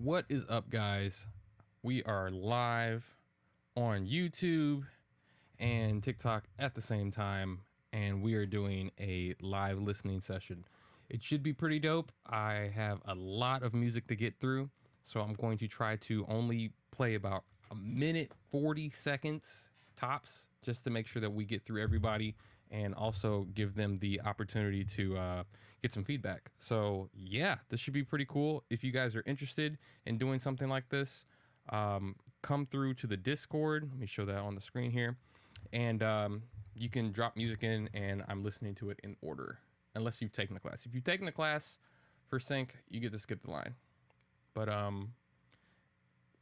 What is up, guys? We are live on YouTube and TikTok at the same time, and we are doing a live listening session. It should be pretty dope. I have a lot of music to get through, so I'm going to try to only play about a minute 40 seconds tops, just to make sure that we get through everybody and also give them the opportunity to get some feedback. So yeah, this should be pretty cool. If you guys are interested in doing something like this, come through to the Discord. Let me show that on the screen here. And you can drop music in and I'm listening to it in order, unless you've taken the class. If you've taken the class for sync, you get to skip the line. But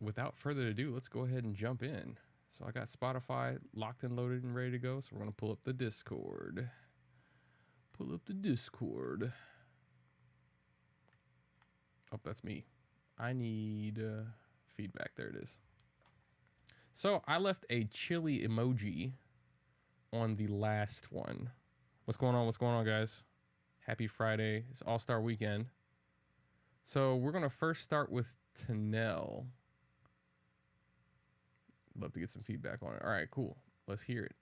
without further ado, let's go ahead and jump in. So I got Spotify locked and loaded and ready to go. So we're going to pull up the Discord. Pull up the Discord. Oh, that's me. I need feedback. There it is. So I left a chili emoji on the last one. What's going on? What's going on, guys? Happy Friday. It's All-Star Weekend. So we're going to first start with Tanel. Love to get some feedback on it. All right, cool. Let's hear it.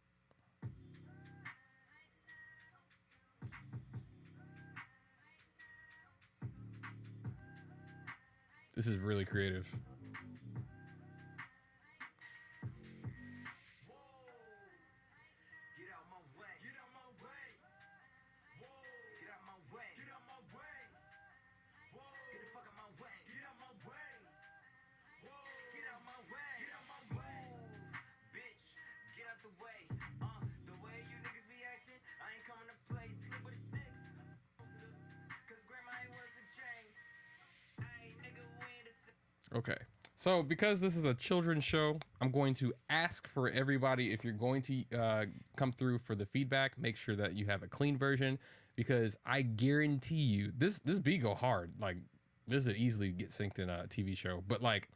This is really creative. Okay, so because this is a children's show, I'm going to ask for everybody, if you're going to come through for the feedback, make sure that you have a clean version, because I guarantee you this beat go hard. Like, this would easily get synced in a TV show, but like,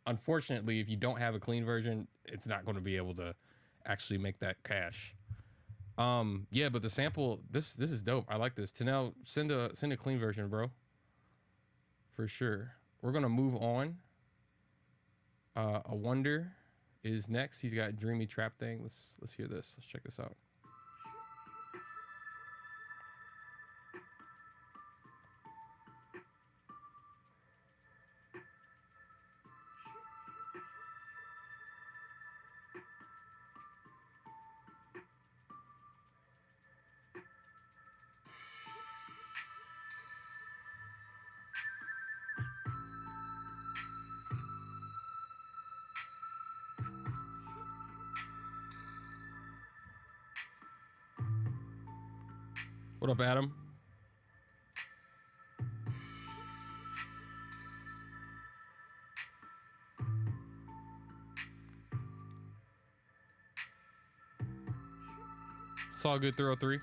unfortunately, if you don't have a clean version, it's not going to be able to actually make that cash. Yeah, but the sample, this is dope. I like this. Tanel, send a clean version, bro. For sure. We're gonna move on. A Wonder is next. He's got Dreamy Trap Thing. Let's hear this. Let's check this out. What up, Adam? Saw good 303.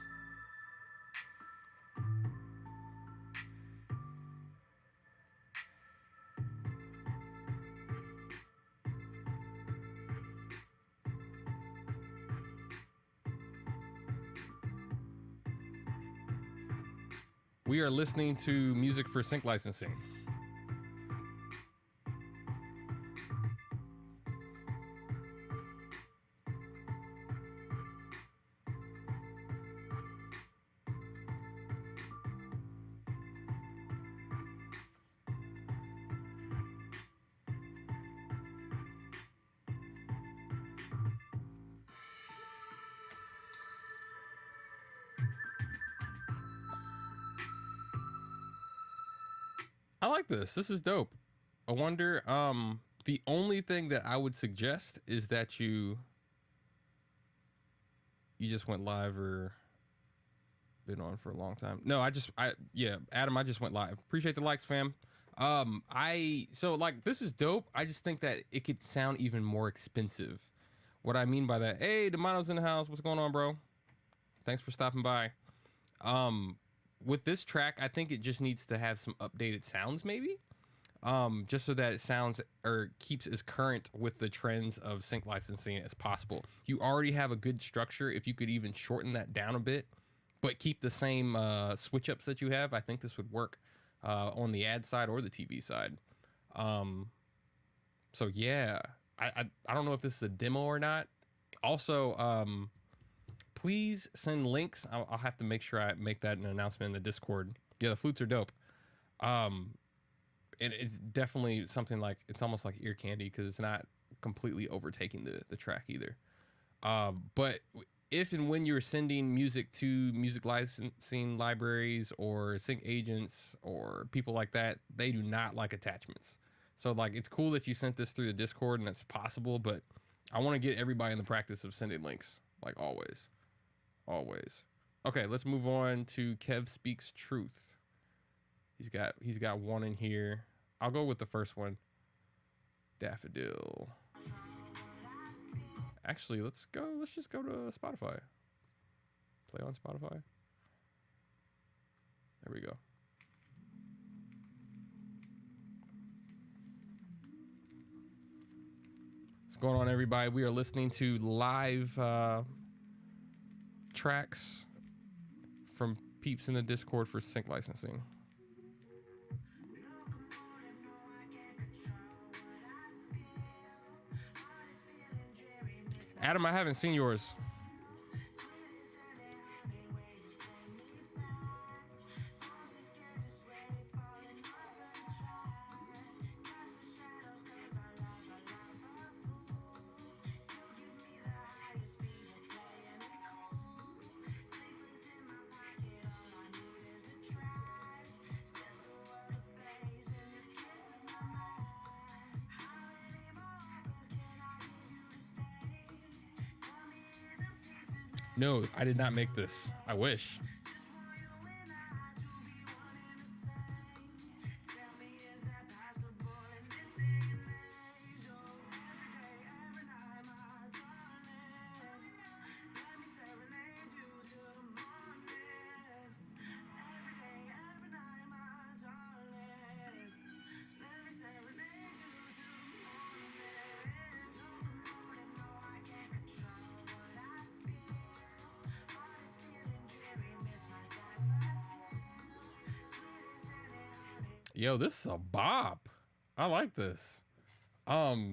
We are listening to music for sync licensing. I like this. This is dope. I wonder, the only thing that I would suggest is that you just went live or been on for a long time. No, yeah, Adam, I just went live. Appreciate the likes, fam. So like, this is dope. I just think that it could sound even more expensive. What I mean by that, hey, Demano's in the house. What's going on, bro? Thanks for stopping by. With this track, I think it just needs to have some updated sounds, maybe, just so that it sounds or keeps as current with the trends of sync licensing as possible. You already have a good structure. If you could even shorten that down a bit, but keep the same switch ups that you have, I think this would work on the ad side or the TV side. So yeah, I don't know if this is a demo or not. Also, please send links. I'll have to make sure I make that an announcement in the Discord. Yeah, the flutes are dope. Um, and it's definitely something like, it's almost like ear candy because it's not completely overtaking the track either. But if and when you're sending music to music licensing libraries or sync agents or people like that, they do not like attachments. So like, it's cool that you sent this through the Discord and that's possible, but I want to get everybody in the practice of sending links, like always. Always. Okay, let's move on to Kev Speaks Truth. He's got one in here. I'll go with the first one. Daffodil. Actually, let's just go to Spotify. Play on Spotify. There we go. What's going on, everybody? We are listening to live tracks from peeps in the Discord for sync licensing. Adam, I haven't seen yours. No, I did not make this. I wish. Yo, this is a bop. I like this. I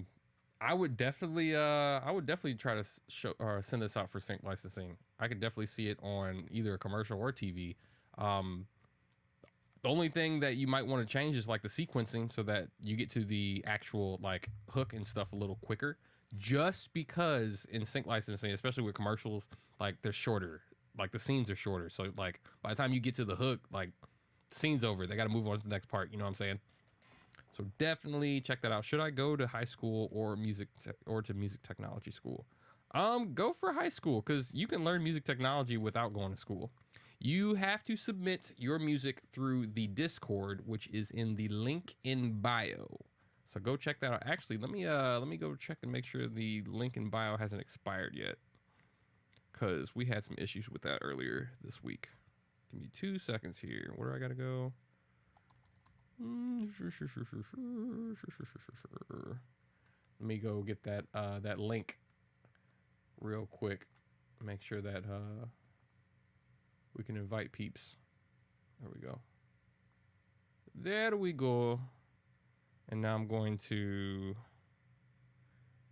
would definitely try to show or send this out for sync licensing. I could definitely see it on either a commercial or TV. The only thing that you might want to change is like the sequencing so that you get to the actual like hook and stuff a little quicker. Just because in sync licensing, especially with commercials, like they're shorter, like the scenes are shorter. So like by the time you get to the hook, like scene's over. They got to move on to the next part. You know what I'm saying? So definitely check that out. Should I go to high school or to music technology school? Go for high school because you can learn music technology without going to school. You have to submit your music through the Discord, which is in the link in bio. So go check that out. Actually, let me go check and make sure the link in bio hasn't expired yet, because we had some issues with that earlier this week. Give me 2 seconds here. Where do I gotta go? Let me go get that link real quick. Make sure that we can invite peeps. There we go. There we go. And now I'm going to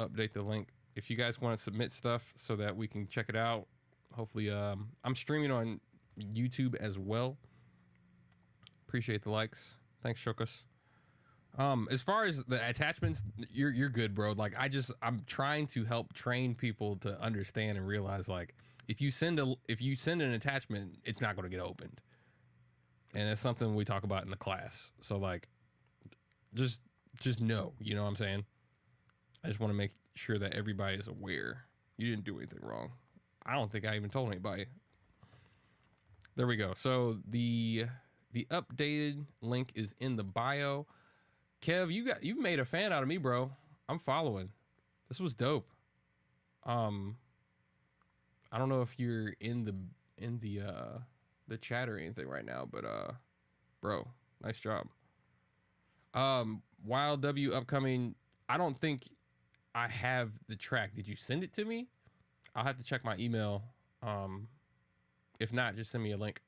update the link. If you guys want to submit stuff so that we can check it out, hopefully I'm streaming on YouTube as well. Appreciate the likes. Thanks, Shokus. As far as the attachments, you're good, bro. Like I'm trying to help train people to understand and realize, like, if you send an attachment, it's not going to get opened. And it's something we talk about in the class. So like, just know, you know what I'm saying? I just want to make sure that everybody is aware. You didn't do anything wrong. I don't think I even told anybody. There we go. So the updated link is in the bio. Kev, you made a fan out of me, bro. I'm following. This was dope. I don't know if you're in the chat or anything right now, but bro, nice job. Wild W upcoming. I don't think I have the track. Did you send it to me? I'll have to check my email. If not, just send me a link.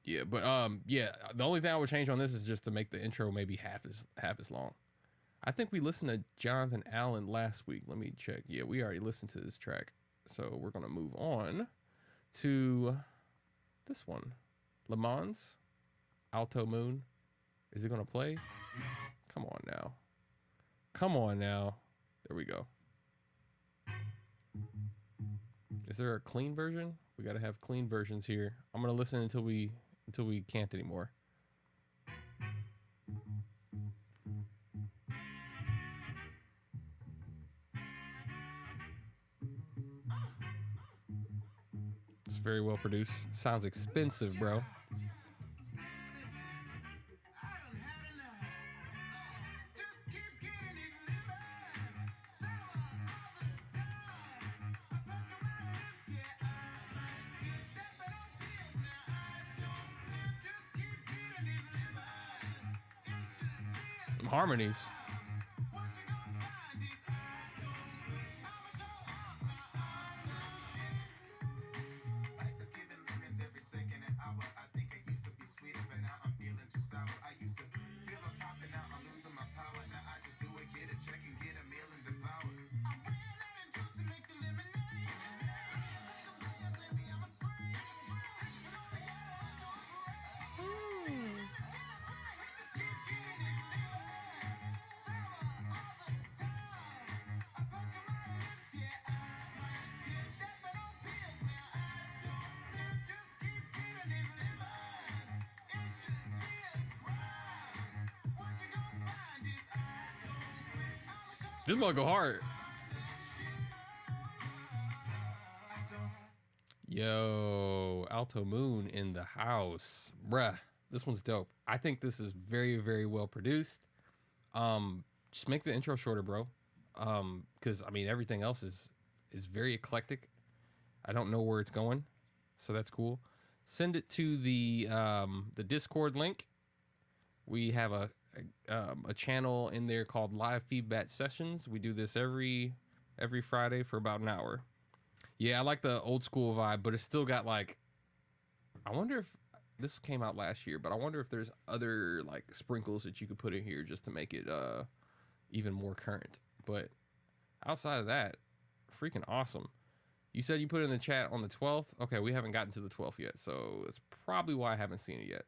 Yeah, but yeah, the only thing I would change on this is just to make the intro maybe half as long. I think we listened to Jonathan Allen last week. Let me check. Yeah, we already listened to this track. So we're gonna move on to this one. Le Mans, Alto Moon. Is it gonna play? Come on now. Come on now. There we go. Is there a clean version? We gotta have clean versions here. I'm gonna listen until we can't anymore. It's very well produced. Sounds expensive, bro. Harmonies. This mug go hard. Yo, Alto Moon in the house. Bruh, this one's dope. I think this is very, very well produced. Just make the intro shorter, bro. Because I mean everything else is very eclectic. I don't know where it's going, so that's cool. Send it to the Discord link. We have a channel in there called Live Feedback Sessions. We do this every Friday for about an hour. Yeah, I like the old school vibe, but it's still got like, I wonder if this came out last year, but I wonder if there's other like sprinkles that you could put in here just to make it even more current. But outside of that, freaking awesome. You said you put it in the chat on the 12th. Okay, we haven't gotten to the 12th yet, so it's probably why I haven't seen it yet.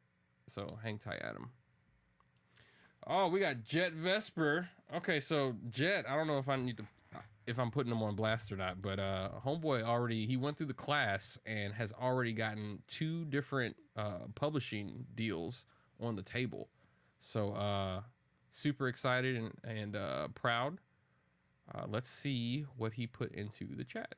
So hang tight, Adam. Oh, we got Jet Vesper. Okay, so Jet, I don't know if I'm putting him on blast or not, but homeboy already, he went through the class and has already gotten 2 different publishing deals on the table. So super excited and proud. Let's see what he put into the chat.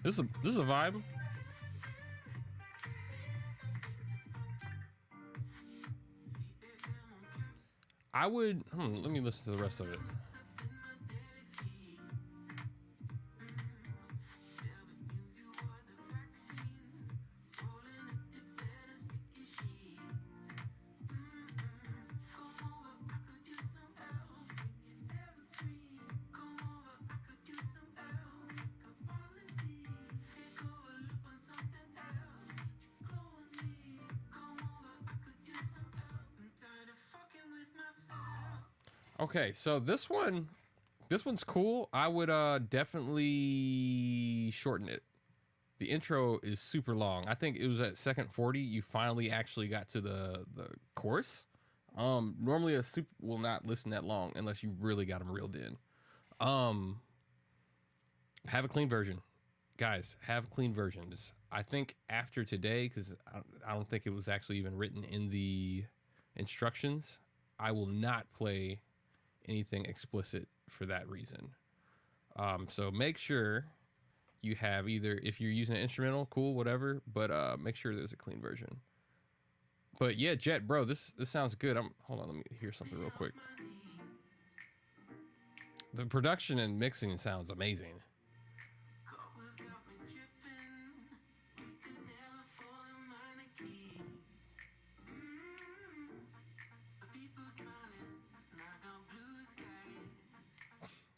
This is a vibe. I would let me listen to the rest of it. Okay, so this one's cool. I would definitely shorten it. The intro is super long. I think it was at second 40 you finally actually got to the chorus. Normally a soup will not listen that long unless you really got them reeled in. Um, have a clean version, guys. Have clean versions. I think after today, because I don't think it was actually even written in the instructions, I will not play anything explicit for that reason. So make sure you have either, if you're using an instrumental, cool, whatever, but make sure there's a clean version. But yeah, Jet, bro, this sounds good. Hold on, let me hear something real quick. The production and mixing sounds amazing.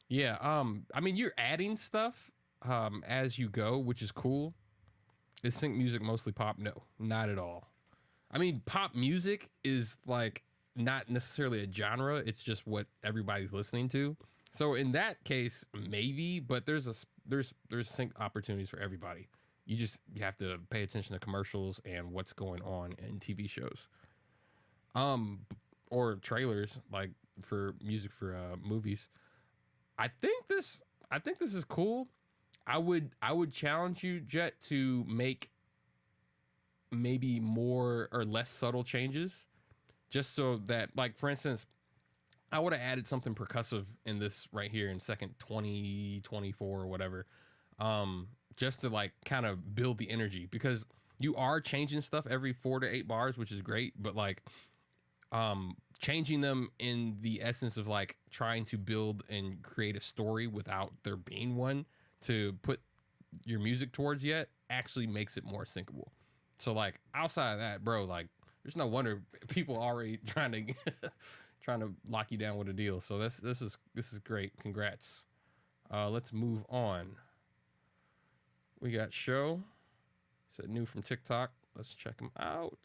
Yeah, I mean, you're adding stuff as you go, which is cool. Is sync music mostly pop? No, not at all. I mean, pop music is like not necessarily a genre. It's just what everybody's listening to. So in that case, maybe, but there's sync opportunities for everybody. You have to pay attention to commercials and what's going on in TV shows, or trailers, like for music for movies. I think this is cool. I would challenge you, Jet, to make maybe more or less subtle changes, just so that, like, for instance, I would have added something percussive in this right here in second 20, 24 or whatever, just to like kind of build the energy, because you are changing stuff every 4 to 8 bars, which is great, but like changing them in the essence of like trying to build and create a story without there being one to put your music towards yet actually makes it more syncable. So like outside of that, bro, like there's no wonder people already trying to lock you down with a deal. So this is great. Congrats. Let's move on. We got Show. Said new from TikTok. Let's check him out.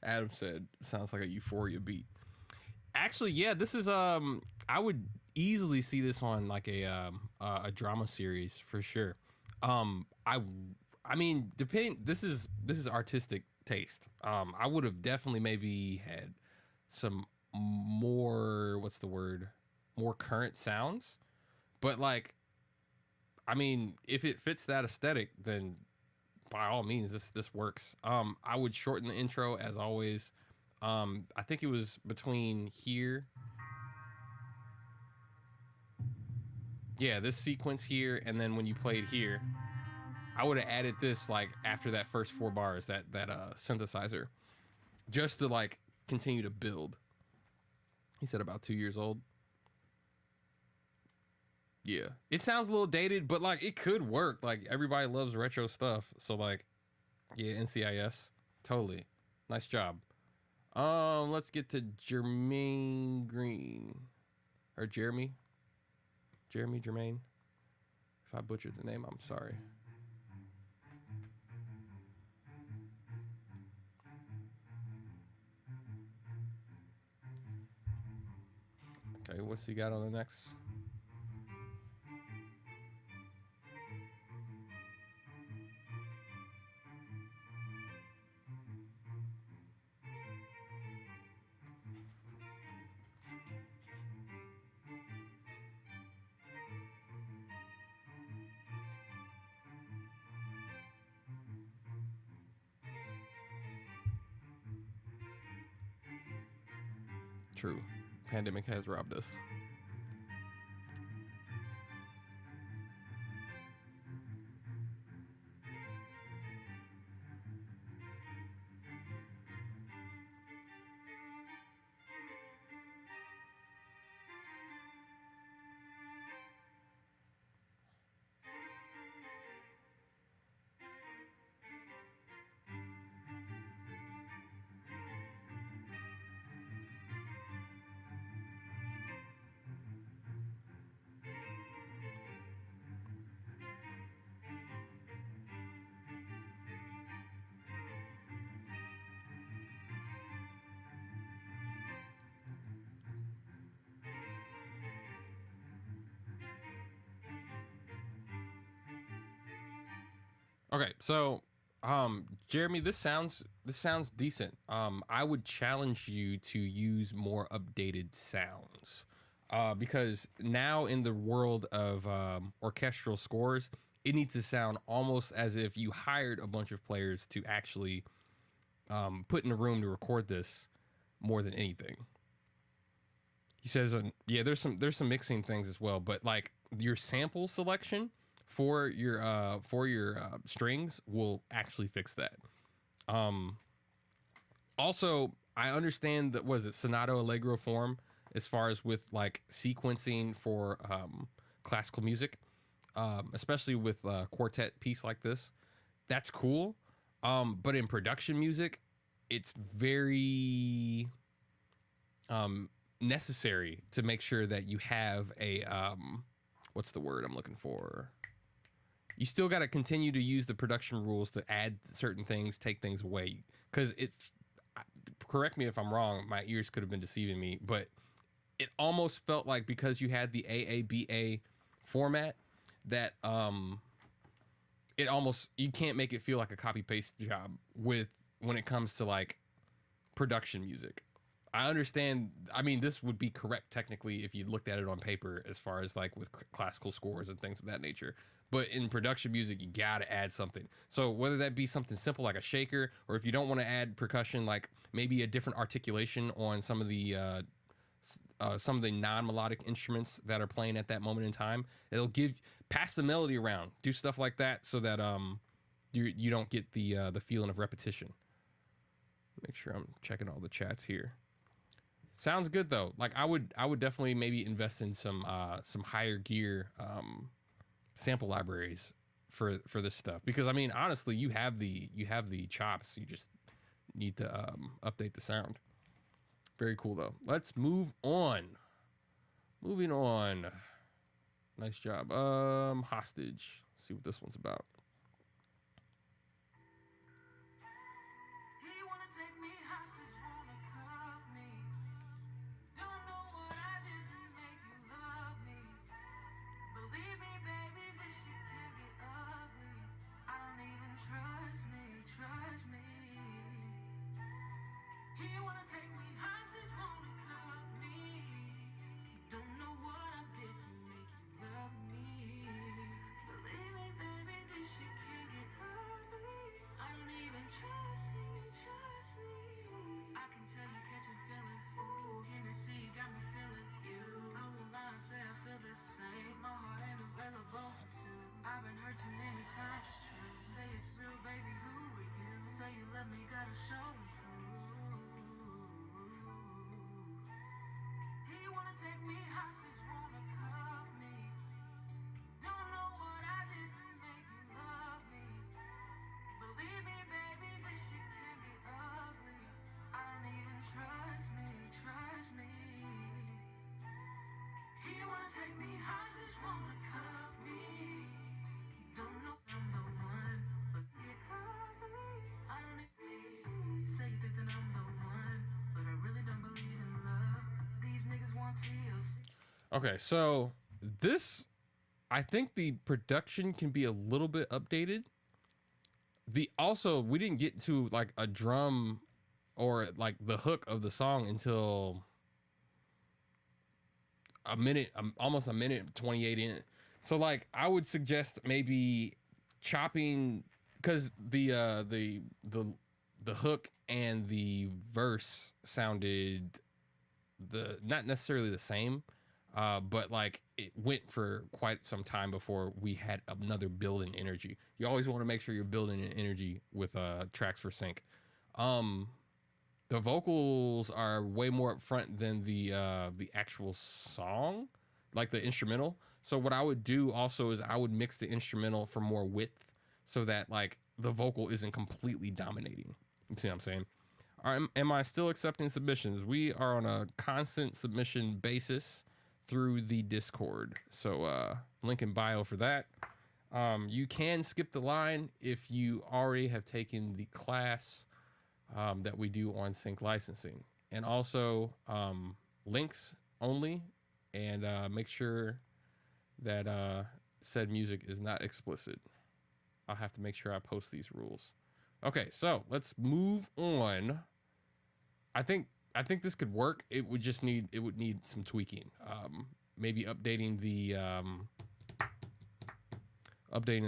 Adam said, sounds like a Euphoria beat. Actually, yeah, this is I would easily see this on like a drama series for sure. I mean, depending, this is artistic taste. I would have definitely maybe had some more, what's the word? More current sounds. But like, I mean, if it fits that aesthetic, then by all means, this works. I would shorten the intro as always. I think it was between here. Yeah, this sequence here, and then when you played here, I would have added this like after that first 4 bars, that synthesizer, just to like continue to build. He said about 2 years old. Yeah, it sounds a little dated, but like it could work. Like everybody loves retro stuff, so like, yeah, NCIS, totally, nice job. Let's get to Jermaine Green, or Jermaine. If I butchered the name, I'm sorry. Okay, what's he got on the next? True. Pandemic has robbed us. Okay, so Jeremy, this sounds decent. I would challenge you to use more updated sounds. Because now in the world of orchestral scores, it needs to sound almost as if you hired a bunch of players to actually put in a room to record this more than anything. He says, yeah, there's some mixing things as well, but like your sample selection for your strings will actually fix that. Um, Also, I understand that was it Sonato Allegro form as far as with like sequencing for classical music, especially with a quartet piece like this. That's cool. But in production music, it's very necessary to make sure that you have a what's the word I'm looking for? You still got to continue to use the production rules to add certain things, take things away, because it's. Correct me if I'm wrong. My ears could have been deceiving me, but it almost felt like because you had the AABA format that it almost you can't make it feel like a copy paste job with when it comes to like production music. I understand. I mean, this would be correct technically if you looked at it on paper, as far as like with classical scores and things of that nature. But in production music, you gotta add something. So whether that be something simple like a shaker, or if you don't want to add percussion, like maybe a different articulation on some of the non-melodic instruments that are playing at that moment in time, it'll give pass the melody around, do stuff like that, so that you don't get the feeling of repetition. Make sure I'm checking all the chats here. Sounds good though. Like I would definitely maybe invest in some higher gear sample libraries for this stuff, because I mean honestly you have the chops. You just need to update the sound. Very cool though. Let's move on. Moving on. Nice job. Hostage. Let's see what this one's about. Okay, so this, I think the production can be a little bit updated. The also we didn't get to like a drum or like the hook of the song until a minute, almost a minute 28 in. So like I would suggest maybe chopping, because the hook and the verse sounded the not necessarily the same, but like it went for quite some time before we had another build in energy. You always want to make sure you're building in energy with tracks for sync. Um, the vocals are way more upfront than the actual song, like the instrumental. So what I would do also is I would mix the instrumental for more width, so that like the vocal isn't completely dominating. You see what I'm saying? Am I still accepting submissions? We are on a constant submission basis through the Discord. So link in bio for that. You can skip the line if you already have taken the class that we do on sync licensing, and also links only, and make sure that said music is not explicit. I'll have to make sure I post these rules. Okay, so let's move on. I think this could work. It would just need some tweaking. Maybe updating the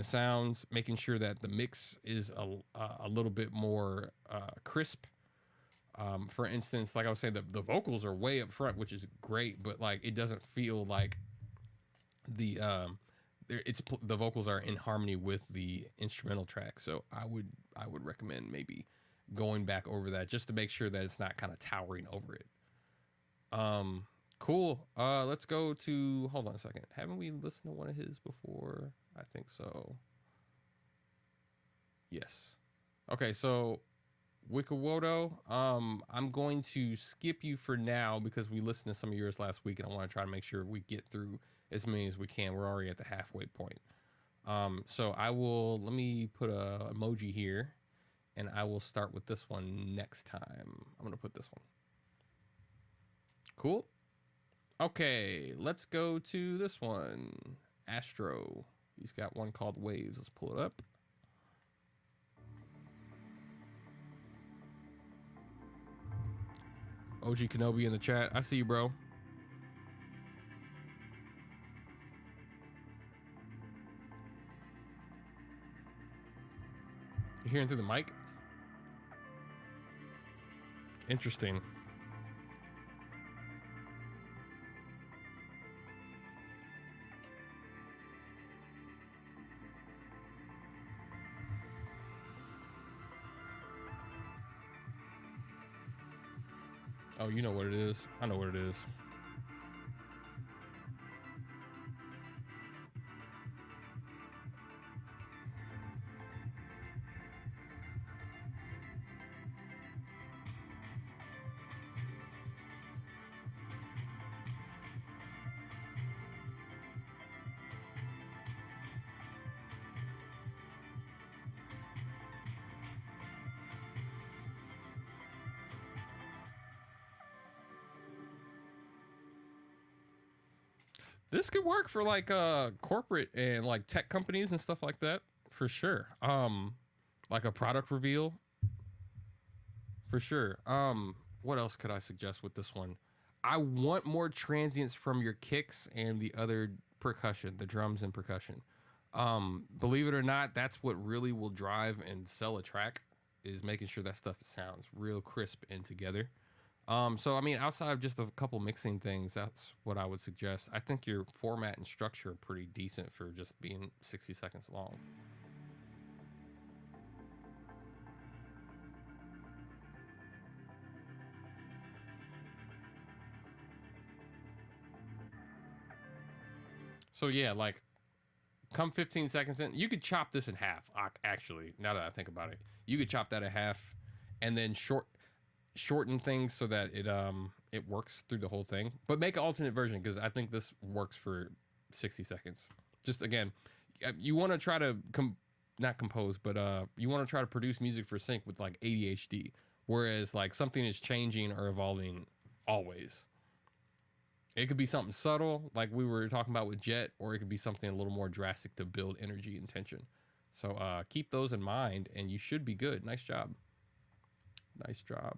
sounds, making sure that the mix is a little bit more crisp. For instance, like I was saying, the vocals are way up front, which is great, but like it doesn't feel like the the vocals are in harmony with the instrumental track. So I would recommend maybe going back over that just to make sure that it's not kind of towering over it. Cool. Let's go to, hold on a second. Haven't we listened to one of his before? I think so. Yes. Okay, so Wikawodo, I'm going to skip you for now because we listened to some of yours last week, and I want to try to make sure we get through as many as we can. We're already at the halfway point. So let me put a emoji here, and I will start with this one next time. I'm going to put this one. Cool. Okay, let's go to this one. Astro. He's got one called Waves. Let's pull it up. OG Kenobi in the chat. I see you, bro. You hearing through the mic? Interesting. Oh, you know what it is. I know what it is. This could work for like corporate and like tech companies and stuff like that, for sure. Like a product reveal, for sure. What else could I suggest with this one? I want more transients from your kicks and the other percussion, the drums and percussion. Believe it or not, that's what really will drive and sell a track, is making sure that stuff sounds real crisp and together. So I mean, outside of just a couple mixing things, that's what I would suggest. I think your format and structure are pretty decent for just being 60 seconds long. So yeah, like come 15 seconds in, you could chop this in half. Actually, now that I think about it, you could chop that in half, and then shorten things so that it works through the whole thing. But make an alternate version, because I think this works for 60 seconds. Just again, you want to try to not compose, but you want to try to produce music for sync with like ADHD, whereas like something is changing or evolving always. It could be something subtle, like we were talking about with Jet, or it could be something a little more drastic to build energy and tension. So keep those in mind, and you should be good. Nice job. Nice job.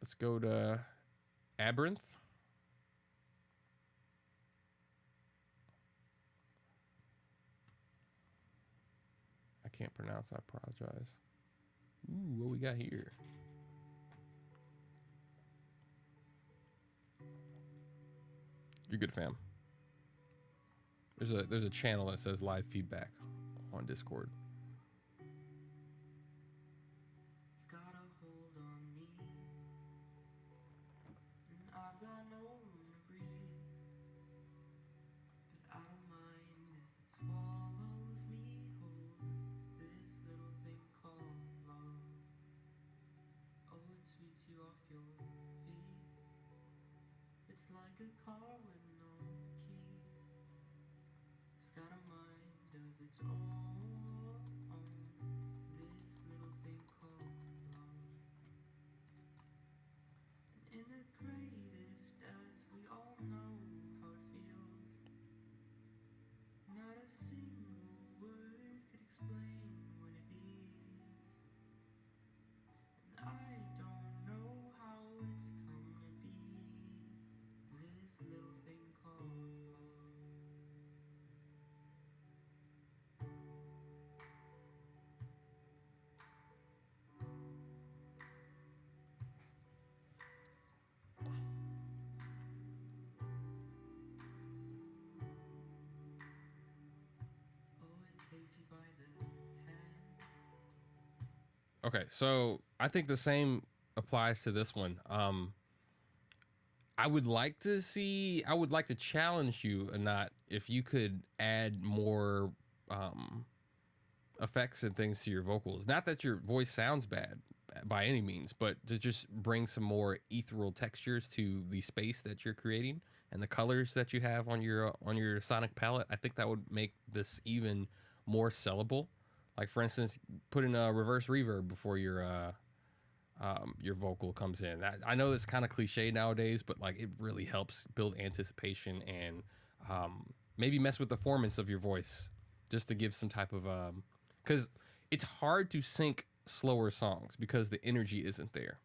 Let's go to Aberynth. I can't pronounce. I apologize. Ooh, what we got here? You're good, fam. There's a channel that says live feedback on Discord. Okay, so I think the same applies to this one. I would like to see. I would like to challenge you, or not, if you could add more effects and things to your vocals. Not that your voice sounds bad by any means, but to just bring some more ethereal textures to the space that you're creating and the colors that you have on your sonic palette. I think that would make this even more sellable. Like, for instance, put in a reverse reverb before your vocal comes in. I know it's kind of cliche nowadays, but like it really helps build anticipation and maybe mess with the performance of your voice just to give some type of because it's hard to sync slower songs because the energy isn't there.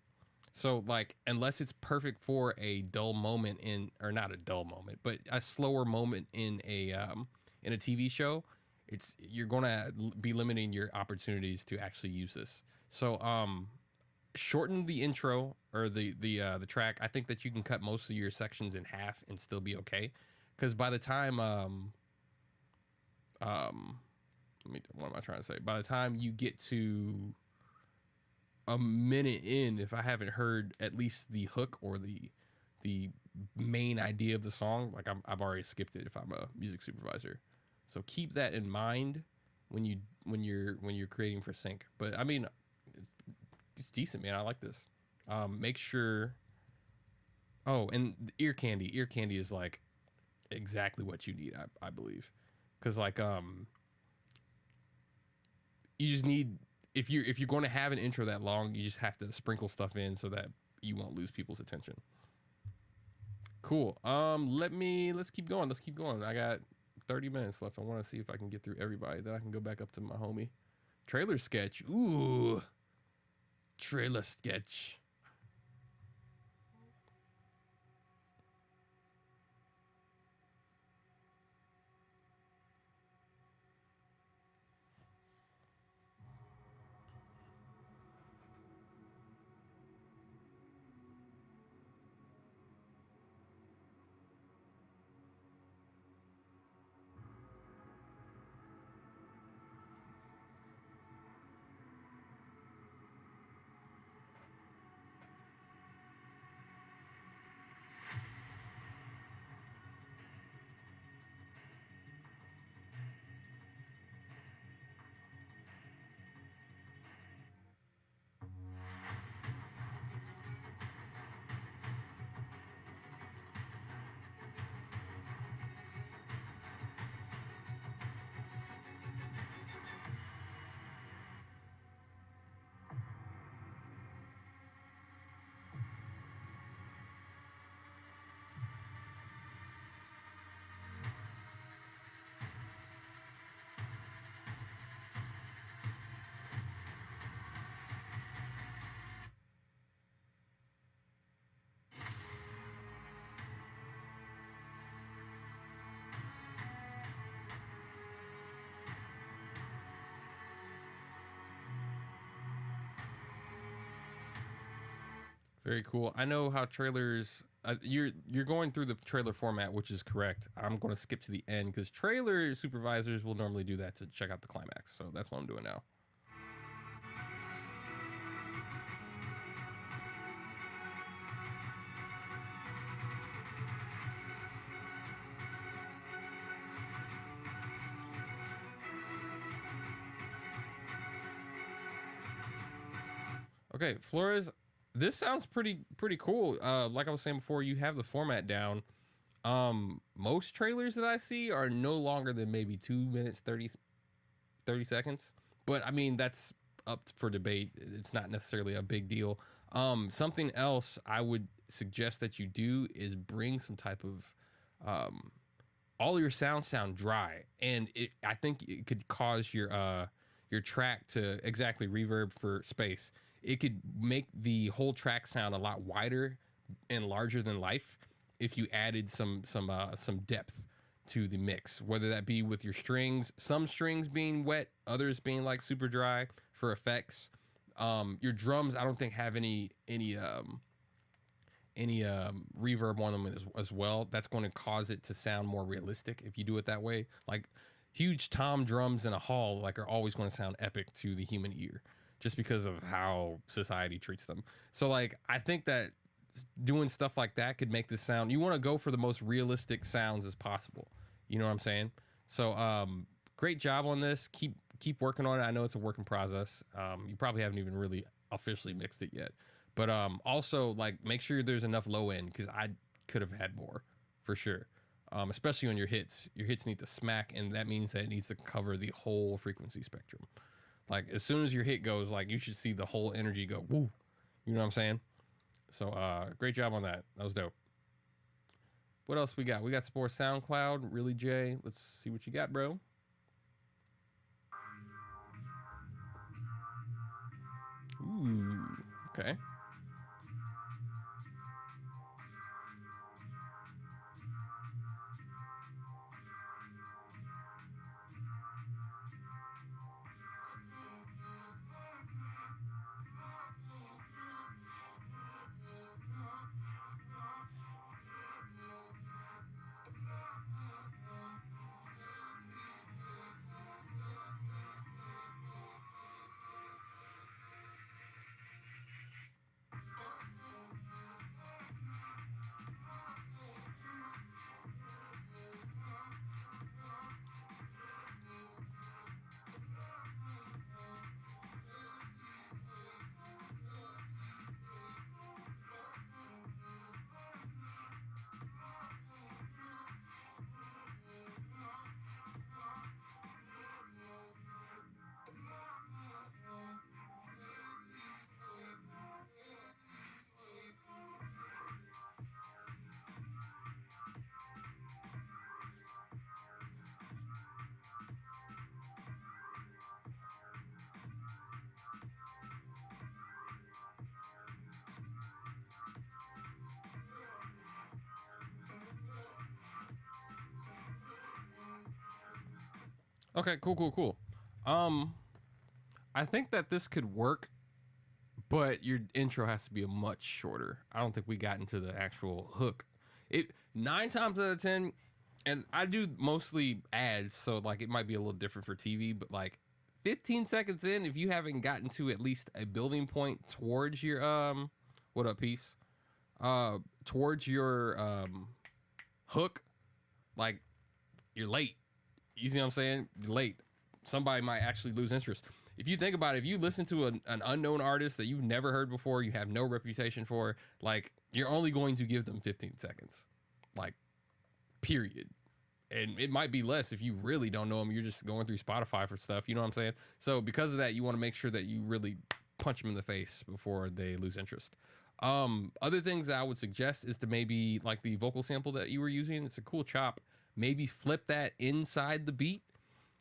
So like unless it's perfect for a dull moment in, or not a dull moment, but a slower moment in a TV show, you're gonna be limiting your opportunities to actually use this. So shorten the intro or the track. I think that you can cut most of your sections in half and still be okay. Because by the time what am I trying to say? By the time you get to a minute in, if I haven't heard at least the hook or the main idea of the song, like I've already skipped it if I'm a music supervisor. So keep that in mind when you're creating for sync. But I mean, it's decent, man. I like this. Make sure. Oh, and ear candy. Ear candy is like exactly what you need, I believe, because like you just need, if you're going to have an intro that long, you just have to sprinkle stuff in so that you won't lose people's attention. Cool. Let's keep going. Let's keep going. I got 30 minutes left. I want to see if I can get through everybody. Then I can go back up to my homie. Trailer sketch. Ooh. Trailer sketch. Very cool. I know how trailers. You're going through the trailer format, which is correct. I'm going to skip to the end because trailer supervisors will normally do that to check out the climax. So that's what I'm doing now. Okay, Flores, this sounds pretty cool. Like I was saying before, you have the format down. Most trailers that I see are no longer than maybe 2 minutes 30 seconds. But I mean, that's up for debate. It's not necessarily a big deal. Something else I would suggest that you do is bring some type of all your sounds sound dry, and I think it could cause your track to exactly reverb for space. It could make the whole track sound a lot wider and larger than life if you added some depth to the mix, whether that be with your strings, some strings being wet, others being like super dry for effects. Your drums, I don't think have any reverb on them as well. That's going to cause it to sound more realistic if you do it that way. Like huge tom drums in a hall, like are always going to sound epic to the human ear, just because of how society treats them. So like I think that doing stuff like that could make this sound. You want to go for the most realistic sounds as possible. You know what I'm saying? So great job on this. Keep working on it. I know it's a work in process. You probably haven't even really officially mixed it yet. But also, like, make sure there's enough low end, because I could have had more, for sure. Especially on your hits. Your hits need to smack, and that means that it needs to cover the whole frequency spectrum. Like, as soon as your hit goes, like, you should see the whole energy go, woo. You know what I'm saying? So, great job on that. That was dope. What else we got? We got some more SoundCloud. Really, Jay? Let's see what you got, bro. Ooh, okay. Okay, cool. Um, I think that this could work, but your intro has to be a much shorter. I don't think we got into the actual hook. It 9 times out of 10, and I do mostly ads, so like it might be a little different for TV, but like 15 seconds in, if you haven't gotten to at least a building point towards your what up, piece? Towards your hook, like you're late. You see what I'm saying? You're late. Somebody might actually lose interest. If you think about it, if you listen to an unknown artist that you've never heard before, you have no reputation for, like, you're only going to give them 15 seconds. Like, period. And it might be less if you really don't know them. You're just going through Spotify for stuff. You know what I'm saying? So because of that, you want to make sure that you really punch them in the face before they lose interest. Other things that I would suggest is to maybe, like the vocal sample that you were using, it's a cool chop. Maybe flip that inside the beat.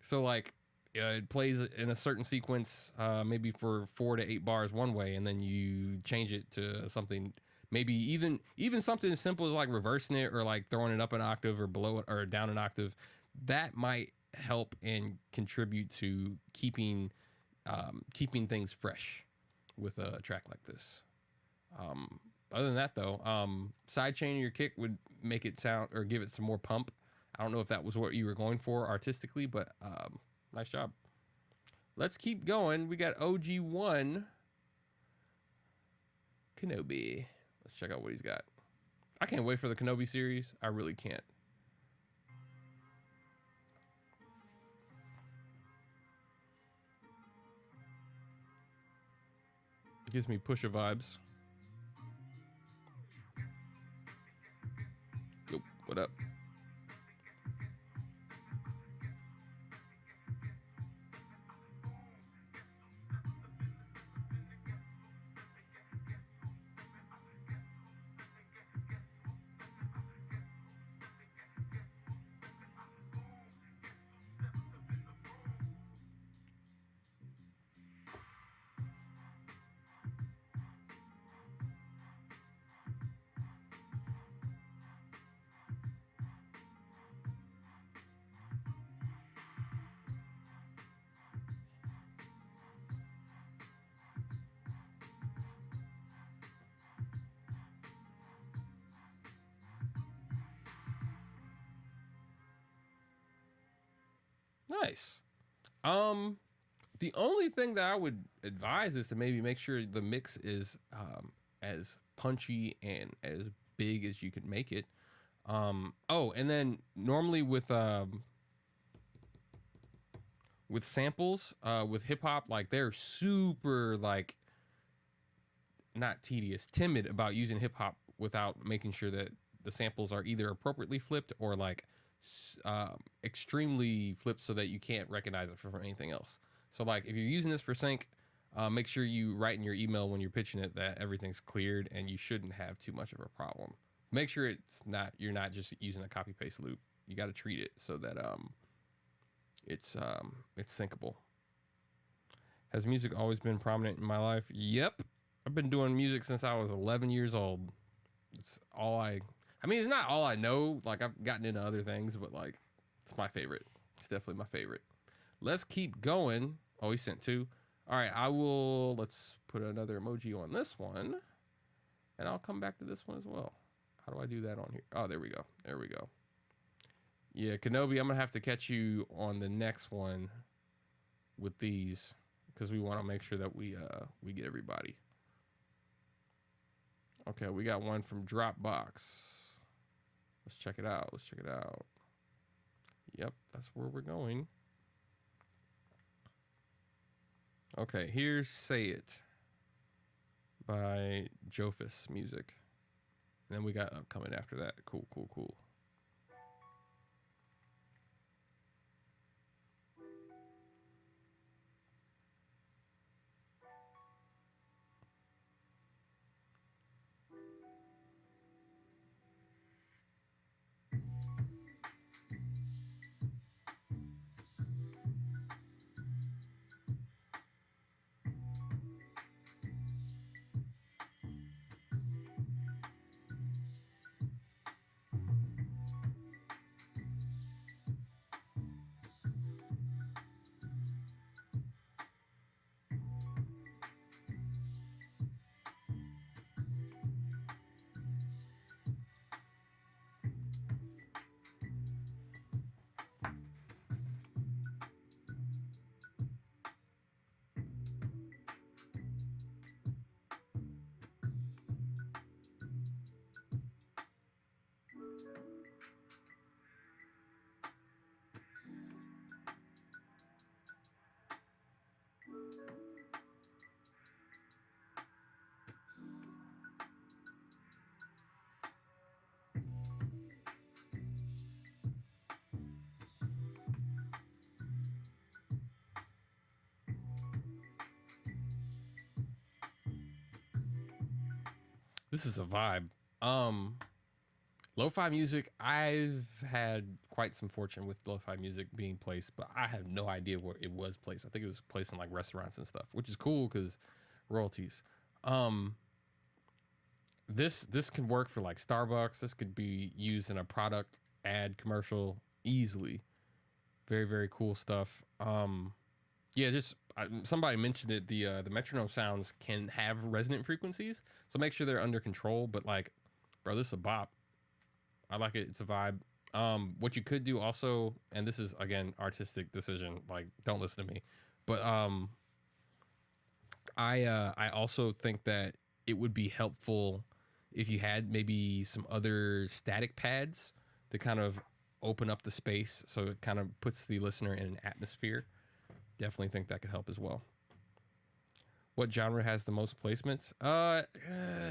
So like it plays in a certain sequence, maybe for 4 to 8 bars one way, and then you change it to something, maybe even something as simple as like reversing it or like throwing it up an octave or below it or down an octave. That might help and contribute to keeping things fresh with a track like this. Other than that, though, sidechaining your kick would make it sound or give it some more pump. I don't know if that was what you were going for artistically, but nice job. Let's keep going. We got OG1 Kenobi. Let's check out what he's got. I can't wait for the Kenobi series. I really can't. Gives me Pusha vibes. Yo, what up? Nice. The only thing that I would advise is to maybe make sure the mix is as punchy and as big as you can make it. Oh, and then normally with samples, with hip hop, like they're super like not tedious, timid about using hip hop without making sure that the samples are either appropriately flipped or like extremely flipped so that you can't recognize it from anything else. So like if you're using this for sync, make sure you write in your email when you're pitching it that everything's cleared and you shouldn't have too much of a problem. Make sure you're not just using a copy paste loop. You got to treat it so that it's syncable. Has music always been prominent in my life? Yep. I've been doing music since I was 11 years old. It's all I mean, it's not all I know. Like I've gotten into other things, but like it's my favorite. It's definitely my favorite. Let's keep going. Oh, he sent two. All right, let's put another emoji on this one and I'll come back to this one as well. How do I do that on here? Oh, there we go. There we go. Yeah, Kenobi, I'm gonna have to catch you on the next one with these because we want to make sure that we get everybody. Okay, we got one from Dropbox. Let's check it out. Let's check it out. Yep, that's where we're going. Okay, here's Say It by Jofus Music. And then we got upcoming after that. Cool, cool, cool. This is a vibe. Lo-fi music, I've had quite some fortune with lo-fi music being placed, but I have no idea where it was placed. I think it was placed in like restaurants and stuff, which is cool because royalties. This can work for like Starbucks. This could be used in a product ad commercial easily. Very, very cool stuff. Yeah, just somebody mentioned it. The metronome sounds can have resonant frequencies, so make sure they're under control. But like, bro, this is a bop. I like it. It's a vibe. What you could do also, and this is again artistic decision. Like, don't listen to me, but I also think that it would be helpful if you had maybe some other static pads to kind of open up the space, so it kind of puts the listener in an atmosphere. Definitely think that could help as well. What genre has the most placements?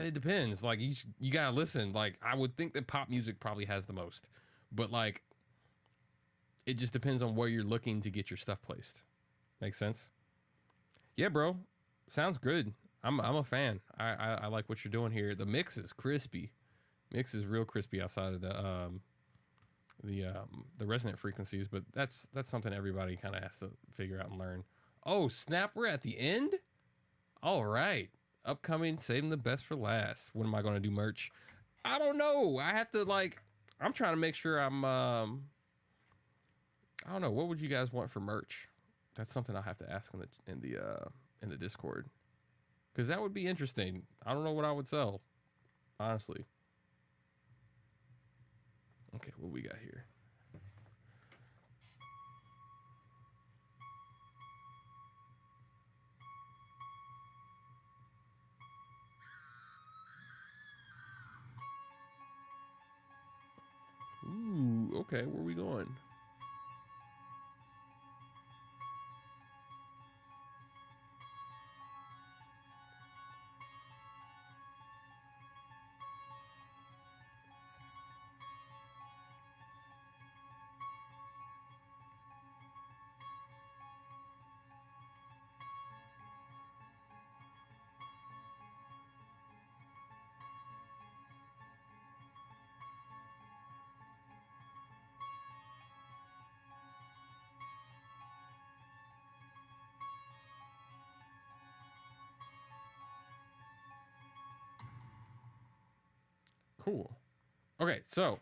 It depends. Like you gotta listen. Like I would think that pop music probably has the most, but like it just depends on where you're looking to get your stuff placed. Makes sense? Yeah, bro. Sounds good. I'm a fan. I like what you're doing here. The mix is crispy. Mix is real crispy outside of the resonant frequencies, but that's something everybody kind of has to figure out and learn. Oh snap, we're at the end. All right, upcoming, saving the best for last. When am I going to do merch? I don't know. I have to like. I'm trying to make sure I'm. I don't know. What would you guys want for merch? That's something I'll have to ask in the Discord, because that would be interesting. I don't know what I would sell, honestly. Okay, what we got here? Ooh, okay, where are we going? Cool. Okay, so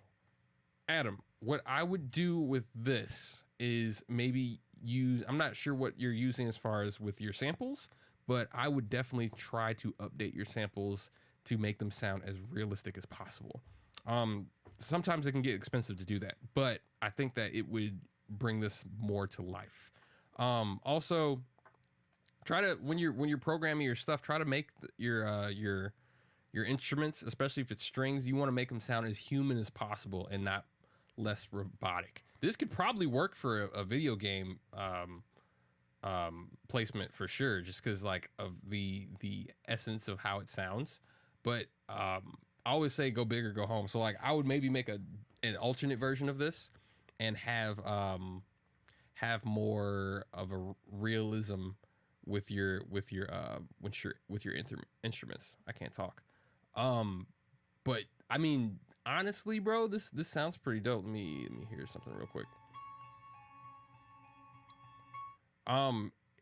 Adam, what I would do with this is maybe use, I'm not sure what you're using as far as with your samples, but I would definitely try to update your samples to make them sound as realistic as possible. Sometimes it can get expensive to do that, but I think that it would bring this more to life. Also, try to when you're programming your stuff, try to make your instruments, especially if it's strings, you want to make them sound as human as possible and not less robotic. This could probably work for a video game placement for sure, just because like of the essence of how it sounds. But I always say go big or go home. So like I would maybe make an alternate version of this and have more of a realism with your instruments. I can't talk. But I mean, honestly, bro, this sounds pretty dope. Let me hear something real quick.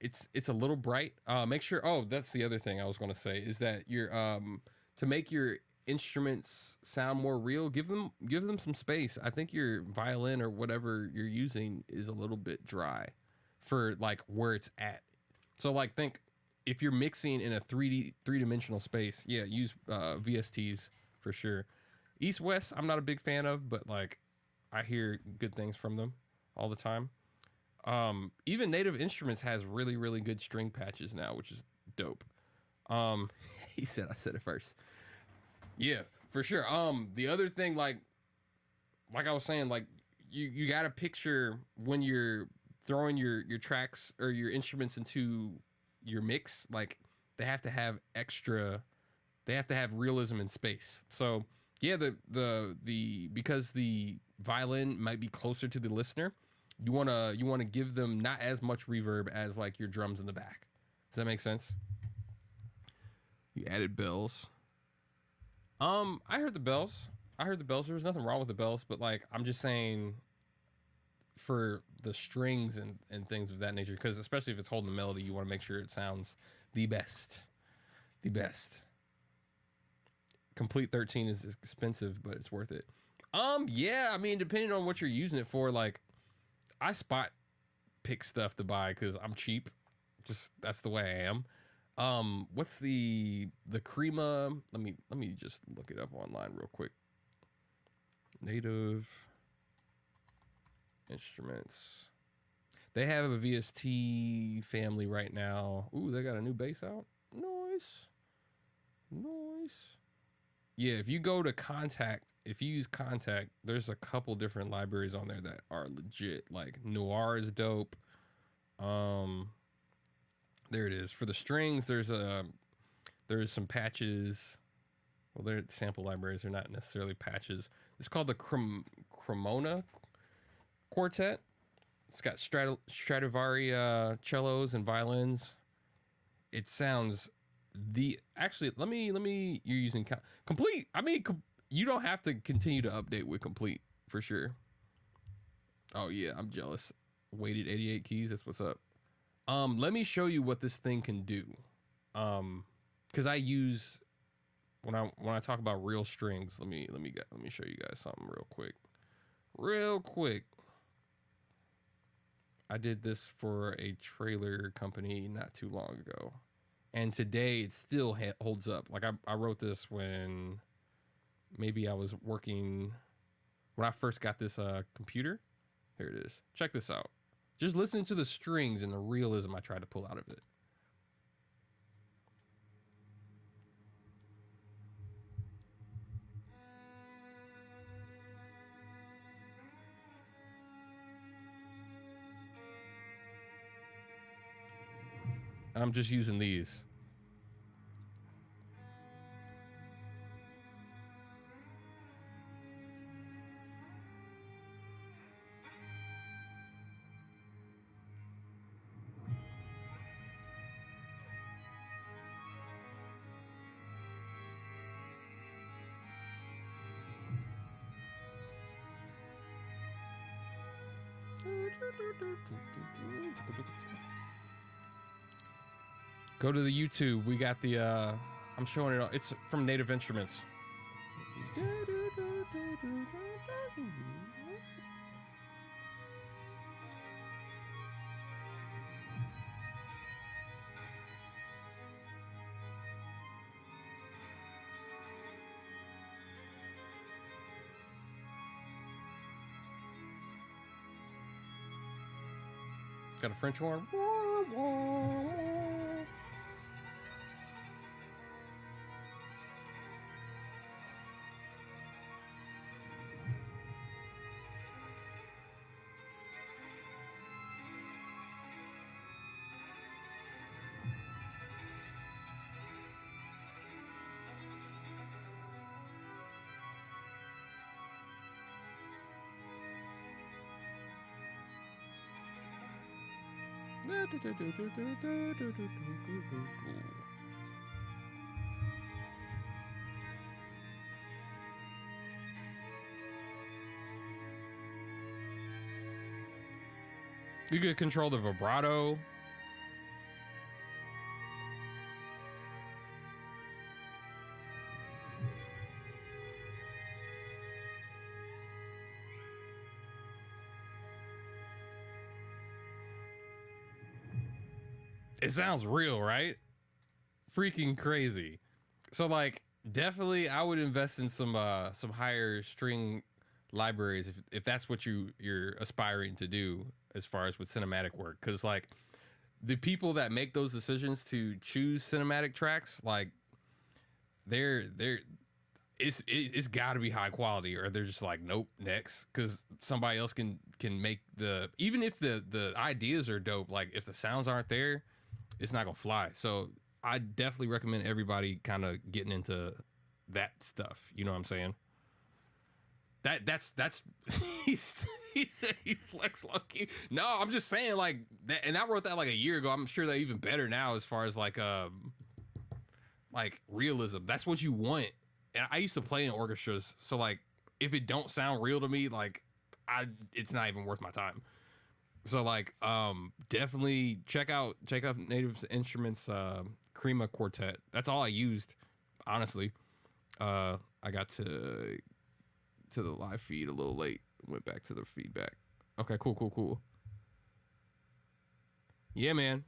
It's a little bright. Make sure. Oh, that's the other thing I was gonna say is that your to make your instruments sound more real, give them some space. I think your violin or whatever you're using is a little bit dry for like where it's at. So like think if you're mixing in a three-dimensional space, yeah, use VSTs for sure. East West, I'm not a big fan of, but like I hear good things from them all the time. Even Native Instruments has really, really good string patches now, which is dope. He said I said it first. Yeah, for sure. The other thing, like I was saying, like you got to picture when you're throwing your tracks or your instruments into your mix, like they have to have realism in space. So yeah, the because the violin might be closer to the listener, you wanna give them not as much reverb as like your drums in the back. Does that make sense? You added bells. I heard the bells. There was nothing wrong with the bells, but like I'm just saying for the strings and things of that nature, because especially if it's holding the melody, you want to make sure it sounds the best. The best. Complete 13 is expensive, but it's worth it. Yeah, I mean, depending on what you're using it for, like I spot pick stuff to buy because I'm cheap. Just that's the way I am. What's the Crema? Let me just look it up online real quick. Native Instruments. They have a VST family right now. Ooh, they got a new bass out. Nice. Nice. Yeah, if you go to Contact, if you use Contact, there's a couple different libraries on there that are legit. Like Noir is dope. There it is. For the strings, there's some patches. Well, they're sample libraries. They're not necessarily patches. It's called the Cremona Quartet. It's got Stradivari cellos and violins. It sounds actually. Let me. You're using Complete. I mean, you don't have to continue to update with Complete for sure. Oh yeah, I'm jealous. Weighted 88 keys. That's what's up. Let me show you what this thing can do. Because I use when I talk about real strings. Let me show you guys something real quick. Real quick. I did this for a trailer company not too long ago, and today it still holds up. Like I wrote this when maybe I was working when I first got this computer. Here it is. Check this out. Just listen to the strings and the realism I tried to pull out of it. And I'm just using these. Go to the YouTube. We got the I'm showing it. It's from Native Instruments. Got a French horn. You could control the vibrato. It sounds real, right? Freaking crazy. So like definitely I would invest in some higher string libraries if that's what you're aspiring to do as far as with cinematic work, cuz like the people that make those decisions to choose cinematic tracks, like they're it's got to be high quality, or they're just like nope, next, cuz somebody else can make the, even if the ideas are dope, like if the sounds aren't there, it's not gonna fly. So I definitely recommend everybody kind of getting into that stuff. You know what I'm saying? That's he said he flex lucky. No, I'm just saying like that, and I wrote that like a year ago. I'm sure they're even better now as far as like realism. That's what you want. And I used to play in orchestras, so like if it don't sound real to me, like it's not even worth my time. So like definitely check out Native Instruments Crema Quartet. That's all I used, honestly. I got to the live feed a little late. Went back to the feedback. Okay, cool. Yeah, man.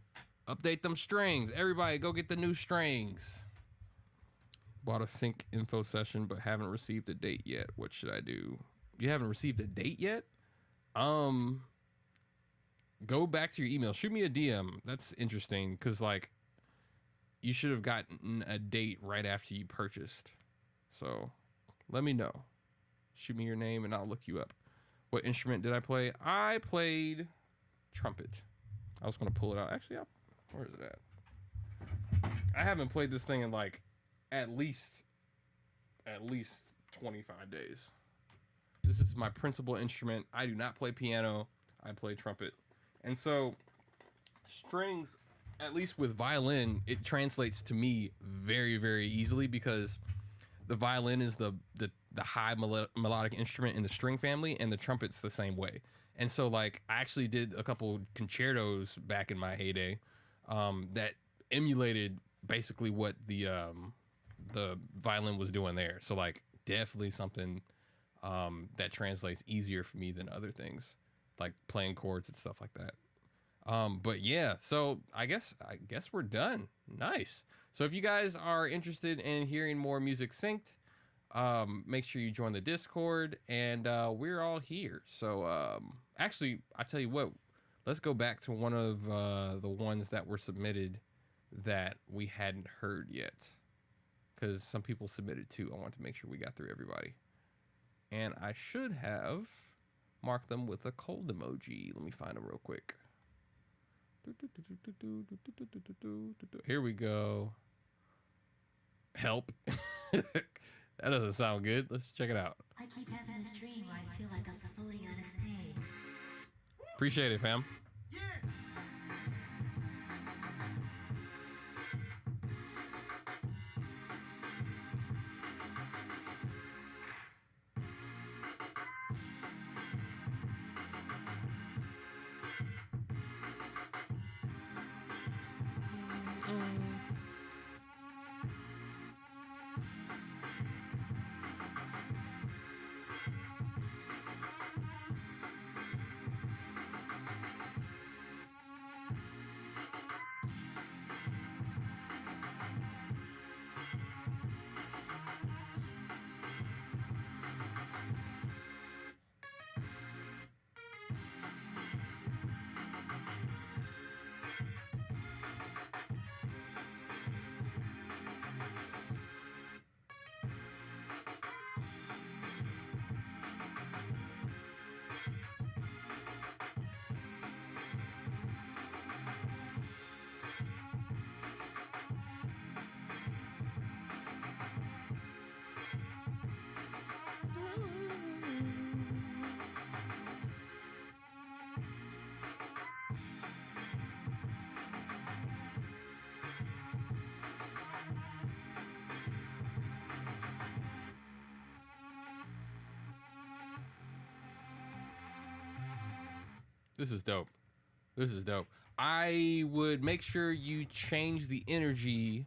Update them strings. Everybody go get the new strings. Bought a sync info session, but haven't received a date yet. What should I do? You haven't received a date yet? Go back to your email. Shoot me a DM. That's interesting because like you should have gotten a date right after you purchased. So let me know. Shoot me your name and I'll look you up. What instrument did I play? I played trumpet. I was going to pull it out. Actually, where is it at? I haven't played this thing in like at least 25 days. This is my principal instrument. I do not play piano. I play trumpet. And so strings, at least with violin, it translates to me very, very easily because the violin is the high melodic instrument in the string family, and the trumpet's the same way. And so, like, I actually did a couple concertos back in my heyday that emulated basically what the violin was doing there. So, like, definitely something that translates easier for me than other things, like playing chords and stuff like that. But yeah, so I guess we're done. Nice. So if you guys are interested in hearing more music synced, make sure you join the Discord, and we're all here. So actually, I tell you what, let's go back to one of the ones that were submitted that we hadn't heard yet, because some people submitted too. I want to make sure we got through everybody, and I should have marked them with a cold emoji. Let me find them real quick. Here we go. Help. That doesn't sound good. Let's check it out. I keep having this dream where I feel like I'm floating on a stage. Appreciate it, fam. Yeah. This is dope. This is dope. I would make sure you change the energy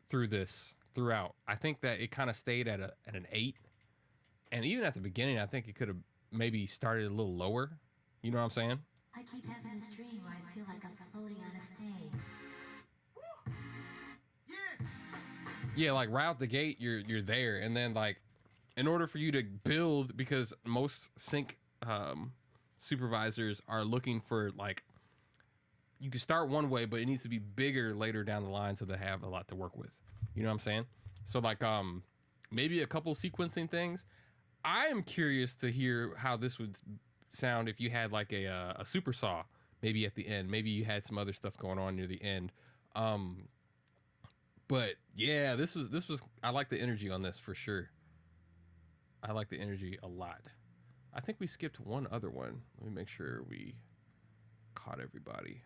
throughout. I think that it kind of stayed at an 8, and even at the beginning, I think it could have maybe started a little lower. You know what I'm saying? I keep having this dream where I feel like I'm floating on a stage. Yeah, like right out the gate, you're there, and then like, in order for you to build, because most sync supervisors are looking for, like, you can start one way, but it needs to be bigger later down the line so they have a lot to work with. You know what I'm saying? So like maybe a couple sequencing things. I am curious to hear how this would sound if you had like a super saw maybe at the end. Maybe you had some other stuff going on near the end. But yeah, this was I like the energy on this for sure. I like the energy a lot. I think we skipped one other one. Let me make sure we caught everybody.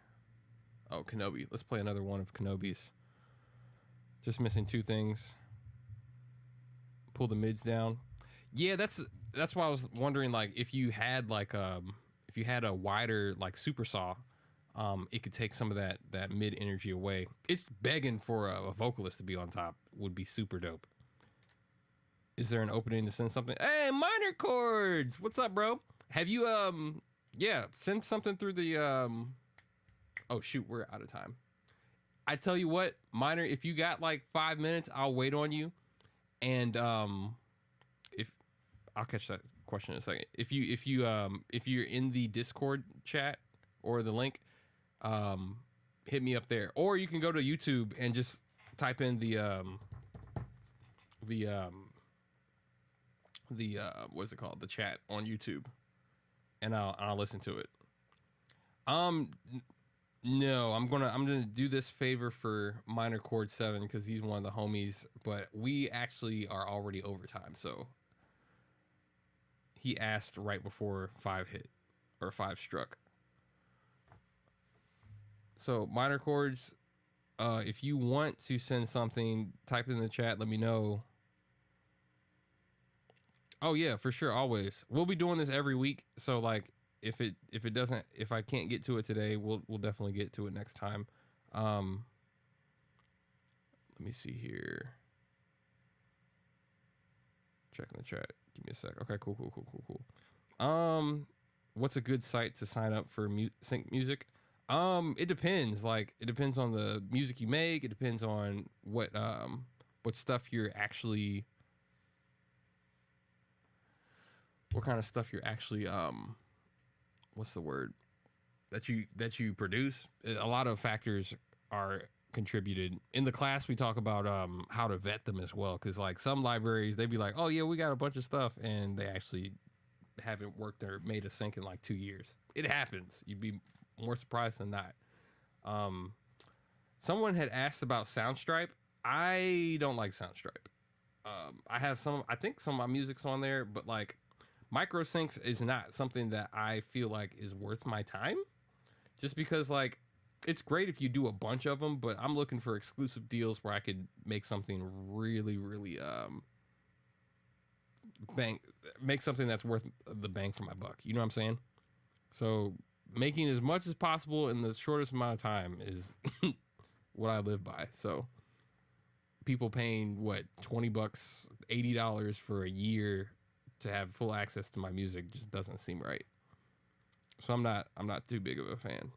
Oh, Kenobi. Let's play another one of Kenobi's. Just missing 2 things. Pull the mids down. Yeah, that's why I was wondering, like, if you had like if you had a wider like super saw, it could take some of that mid energy away. It's begging for a vocalist to be on top. Would be super dope. Is there an opening to send something? Hey, minor chords. What's up, bro? Have you yeah, send something through the Oh shoot, we're out of time. I tell you what, Minor, if you got like 5 minutes, I'll wait on you. And if I'll catch that question in a second. If you're in the Discord chat or the link, hit me up there. Or you can go to YouTube and just type in the what's it called? The chat on YouTube, and I'll listen to it. No, I'm gonna do this favor for Minor Chord 7 because he's one of the homies, but we actually are already overtime, so he asked right before 5 hit or 5 struck. So Minor Chords, if you want to send something, type it in the chat. Let me know. Oh yeah, for sure, always. We'll be doing this every week, so like. If I can't get to it today, we'll definitely get to it next time. Let me see here. Checking the chat. Give me a sec. Okay, cool. What's a good site to sign up for sync music? It depends. Like it depends on the music you make. It depends on what stuff you're actually. What kind of stuff you're actually what's the word that you produce. A lot of factors are contributed. In the class we talk about how to vet them as well, because like some libraries they'd be like, oh yeah, we got a bunch of stuff, and they actually haven't worked or made a sync in like 2 years. It happens. You'd be more surprised than not. Someone had asked about Soundstripe. I don't like Soundstripe. I think some of my music's on there, but like micro syncs is not something that I feel like is worth my time, just because like it's great if you do a bunch of them, but I'm looking for exclusive deals where I could make something really make something that's worth the bang for my buck. You know what I'm saying? So making as much as possible in the shortest amount of time is what I live by. So people paying what, $20, $80 for a year to have full access to my music just doesn't seem right. So I'm not too big of a fan.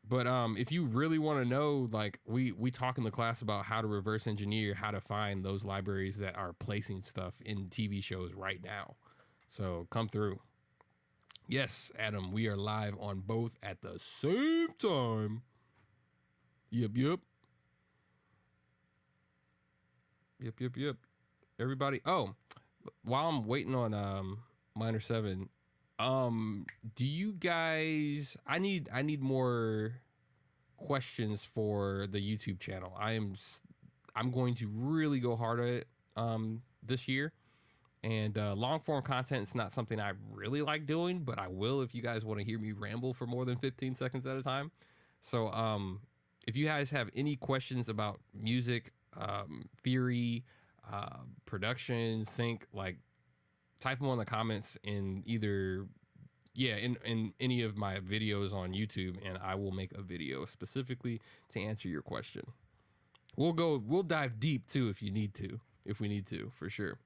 But if you really want to know, like we talk in the class about how to reverse engineer, how to find those libraries that are placing stuff in TV shows right now. So come through. Yes, Adam, we are live on both at the same time. Yep. Everybody. Oh, while I'm waiting on Minor 7, do you guys? I need more questions for the YouTube channel. I'm going to really go hard at it this year, and long form content is not something I really like doing, but I will if you guys want to hear me ramble for more than 15 seconds at a time. So if you guys have any questions about music, theory, production, sync, like type them on the comments in either in any of my videos on YouTube, and I will make a video specifically to answer your question. We'll dive deep too if we need to, for sure.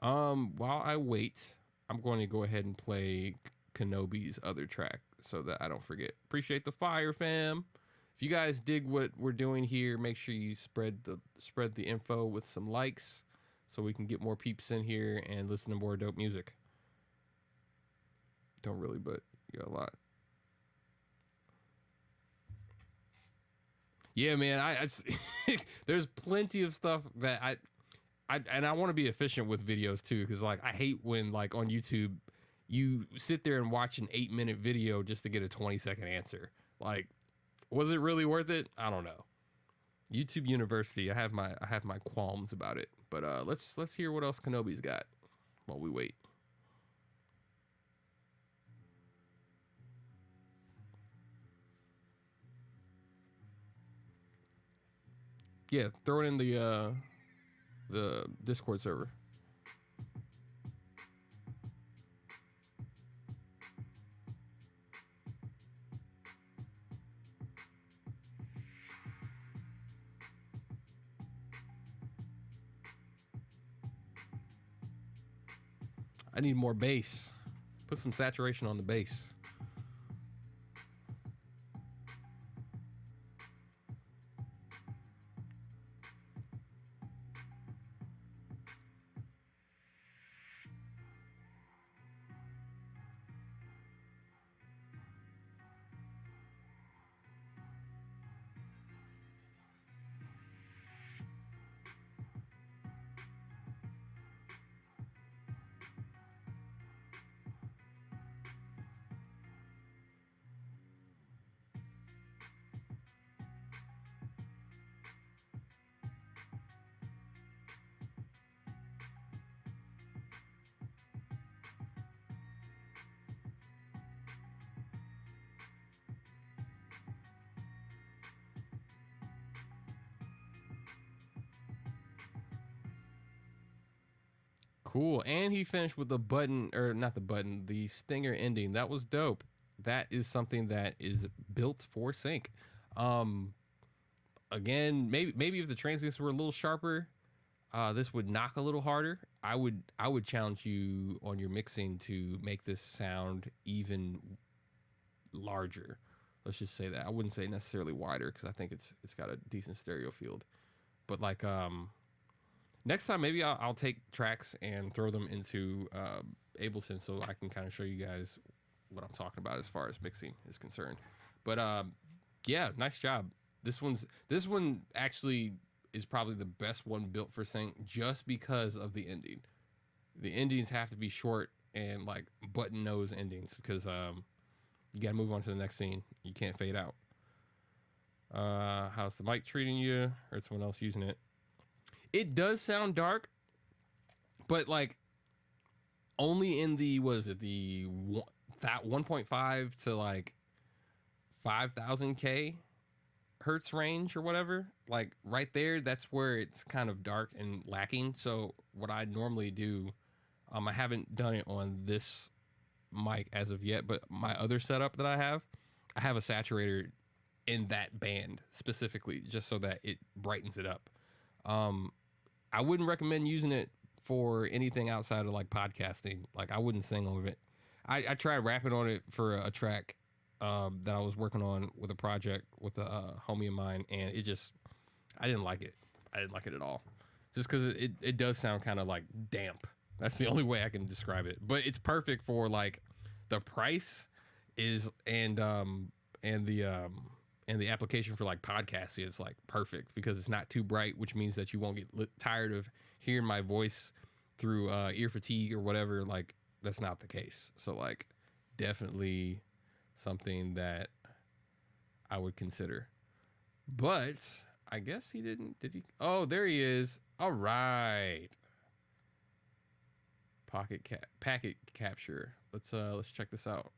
While I wait, I'm going to go ahead and play Kenobi's other track so that I don't forget. Appreciate the fire, fam. If you guys dig what we're doing here, make sure you spread the info with some likes so we can get more peeps in here and listen to more dope music. Don't really, but you got a lot. Yeah, man, I there's plenty of stuff that I want to be efficient with videos too, because like I hate when like on YouTube you sit there and watch an 8-minute video just to get a 20-second answer. Like, was it really worth it? I don't know. YouTube University, I have my qualms about it. But let's hear what else Kenobi's got while we wait. Yeah, throw it in the Discord server. I need more bass. Put some saturation on the bass. Cool. And he finished with the button, or not the button, the stinger ending. That was dope. That is something that is built for sync. Um, Again, maybe if the transients were a little sharper, this would knock a little harder. I would challenge you on your mixing to make this sound even larger. Let's just say that. I wouldn't say necessarily wider because I think it's got a decent stereo field. But like next time, maybe I'll take tracks and throw them into Ableton so I can kind of show you guys what I'm talking about as far as mixing is concerned. But yeah, nice job. This one actually is probably the best one built for sync just because of the ending. The endings have to be short and like button nose endings because you gotta move on to the next scene. You can't fade out. How's the mic treating you? Or someone else using it? It does sound dark, but like only in the that 1.5 to like 5,000K hertz range or whatever. Like right there, that's where it's kind of dark and lacking. So what I normally do, I haven't done it on this mic as of yet, but my other setup that I have a saturator in that band specifically just so that it brightens it up. I wouldn't recommend using it for anything outside of like podcasting. Like I wouldn't sing over it. I tried rapping on it for a track that I was working on with a project with a homie of mine, and I didn't like it. I didn't like it at all. Just because it does sound kind of like damp. That's the only way I can describe it. But it's perfect for like the price is and the application for like podcasting is like perfect because it's not too bright, which means that you won't get tired of hearing my voice through ear fatigue or whatever. Like that's not the case. So like definitely something that I would consider. But I guess he didn't. Did he? Oh, there he is. All right. Packet capture. Let's check this out.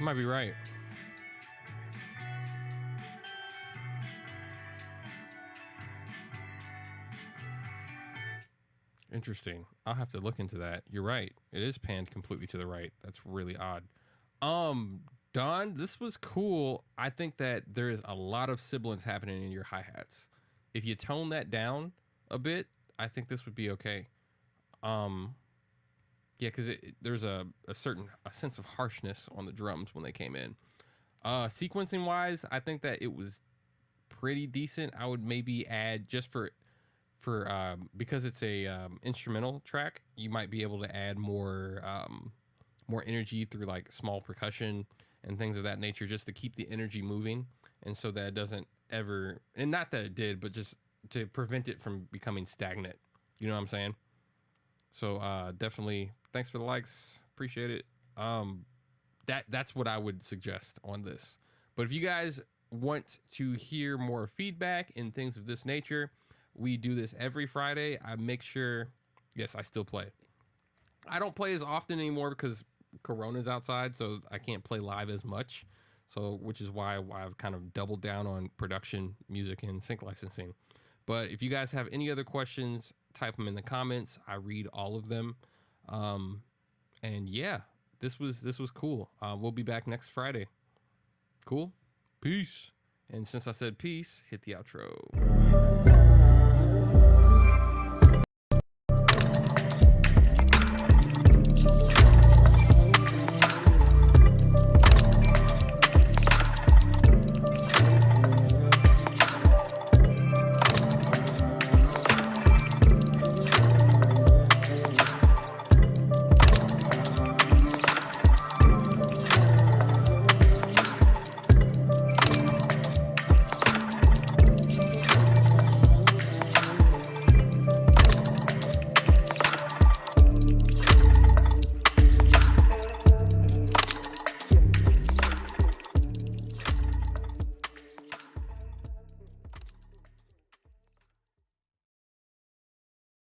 You might be right. Interesting. I'll have to look into that. You're right. It is panned completely to the right. That's really odd. Don, this was cool. I think that there is a lot of sibilance happening in your hi-hats. If you tone that down a bit, I think this would be okay. Yeah, because there's a sense of harshness on the drums when they came in. Sequencing wise, I think that it was pretty decent. I would maybe add just for because it's a instrumental track, you might be able to add more energy through like small percussion and things of that nature, just to keep the energy moving, and so that it doesn't ever, and not that it did, but just to prevent it from becoming stagnant. You know what I'm saying? So definitely, thanks for the likes, appreciate it. That's what I would suggest on this. But if you guys want to hear more feedback and things of this nature, we do this every Friday. I make sure, yes, I still play. I don't play as often anymore because Corona's outside, so I can't play live as much. So, which is why I've kind of doubled down on production, music, and sync licensing. But if you guys have any other questions, type them in the comments. I read all of them. And yeah, this was cool. We'll be back next Friday. Cool. Peace. And since I said peace, hit the outro.